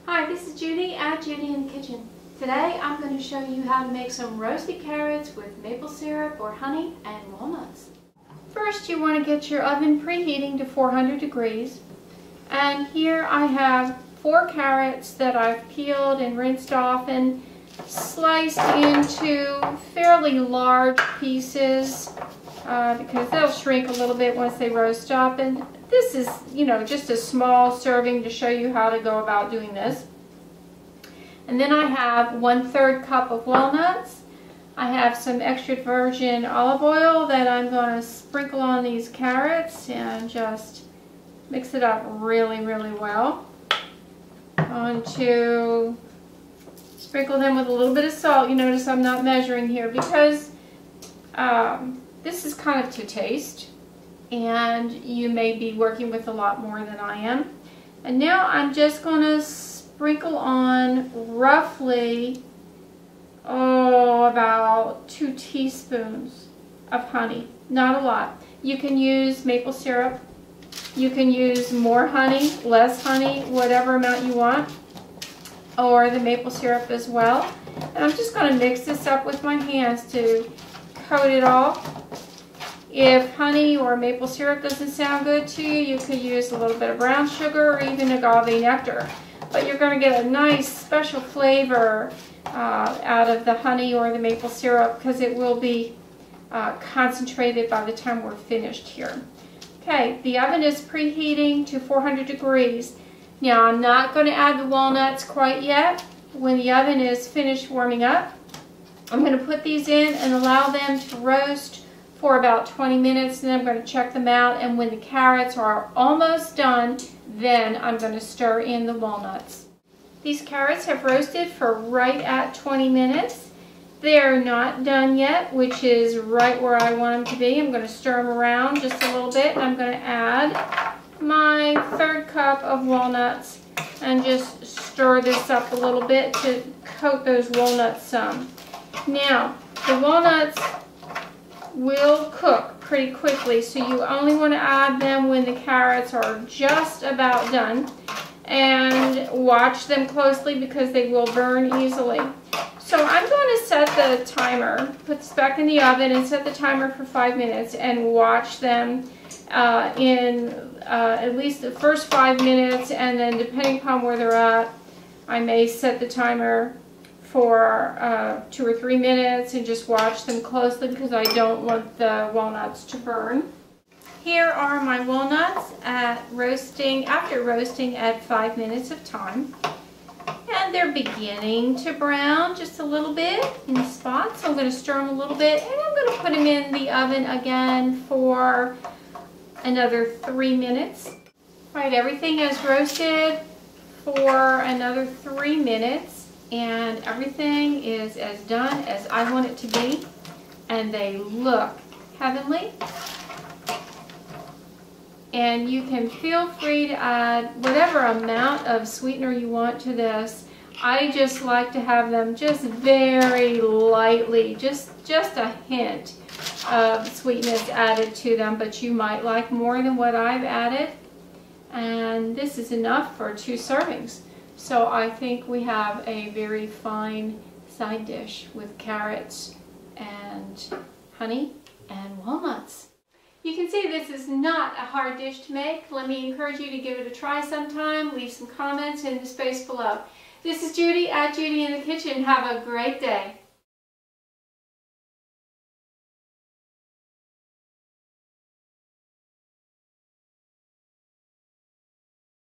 Hi, this is Judy at Judy in the Kitchen. Today I'm going to show you how to make some roasted carrots with maple syrup or honey and walnuts. First you want to get your oven preheating to 400 degrees. And here I have 4 carrots that I've peeled and rinsed off and sliced into fairly large pieces because they'll shrink a little bit once they roast up. And this is, just a small serving to show you how to go about doing this. And then I have 1/3 cup of walnuts. I have some extra virgin olive oil that I'm going to sprinkle on these carrots and just mix it up really, really well. Going to sprinkle them with a little bit of salt. You notice I'm not measuring here because this is kind of to taste, and you may be working with a lot more than I am. And now I'm just going to sprinkle on roughly about 2 teaspoons of honey. Not a lot. You can use maple syrup. You can use more honey, less honey, whatever amount you want, or the maple syrup as well. And I'm just going to mix this up with my hands to coat it all. If honey or maple syrup doesn't sound good to you, you could use a little bit of brown sugar or even agave nectar. But you're going to get a nice special flavor out of the honey or the maple syrup because it will be concentrated by the time we're finished here. Okay, the oven is preheating to 400 degrees. Now I'm not going to add the walnuts quite yet. When the oven is finished warming up, I'm going to put these in and allow them to roast for about 20 minutes, and then I'm going to check them out, and when the carrots are almost done, then I'm going to stir in the walnuts. These carrots have roasted for right at 20 minutes. They are not done yet, which is right where I want them to be. I'm going to stir them around just a little bit, and I'm going to add my 1/3 cup of walnuts and just stir this up a little bit to coat those walnuts some. Now, the walnuts will cook pretty quickly, so you only want to add them when the carrots are just about done, and watch them closely because they will burn easily. So I'm going to set the timer, put this back in the oven and set the timer for 5 minutes and watch them in at least the first 5 minutes, and then depending upon where they're at, I may set the timer for 2 or 3 minutes and just watch them closely because I don't want the walnuts to burn. Here are my walnuts after roasting at 5 minutes of time. And they're beginning to brown just a little bit in spots. So I'm going to stir them a little bit, and I'm going to put them in the oven again for another 3 minutes. All right, everything is roasted for another 3 minutes. And everything is as done as I want it to be, and they look heavenly. And you can feel free to add whatever amount of sweetener you want to this. I just like to have them just very lightly, just a hint of sweetness added to them, but you might like more than what I've added. And this is enough for 2 servings. So I think we have a very fine side dish with carrots and honey and walnuts. You can see this is not a hard dish to make. Let me encourage you to give it a try sometime. Leave some comments in the space below. This is Judy at Judy in the Kitchen. Have a great day.